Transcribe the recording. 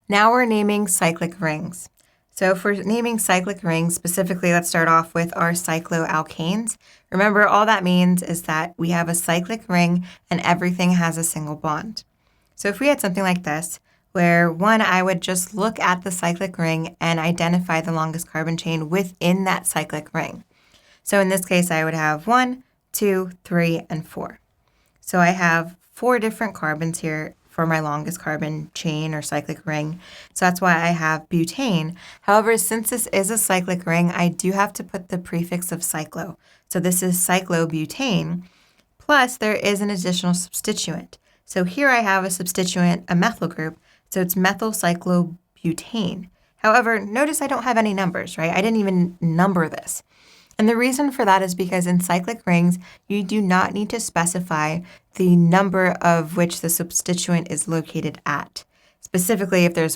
Now we're naming cyclic rings. So for naming cyclic rings, specifically, let's start off with our cycloalkanes. Remember, all that means is that we have a cyclic ring and everything has a single bond. So if we had something like this, where one, I would just look at the cyclic ring and identify the longest carbon chain within that cyclic ring. So in this case, I would have 1, 2, 3, and 4. So I have 4 different carbons here for my longest carbon chain or cyclic ring. So that's why I have butane. However, since this is a cyclic ring, I do have to put the prefix of cyclo. So this is cyclobutane, plus there is an additional substituent. So here I have a substituent, a methyl group, so it's methyl cyclobutane. However, notice I don't have any numbers, right? I didn't even number this. And the reason for that is because in cyclic rings, you do not need to specify the number of which the substituent is located at. Specifically, if there's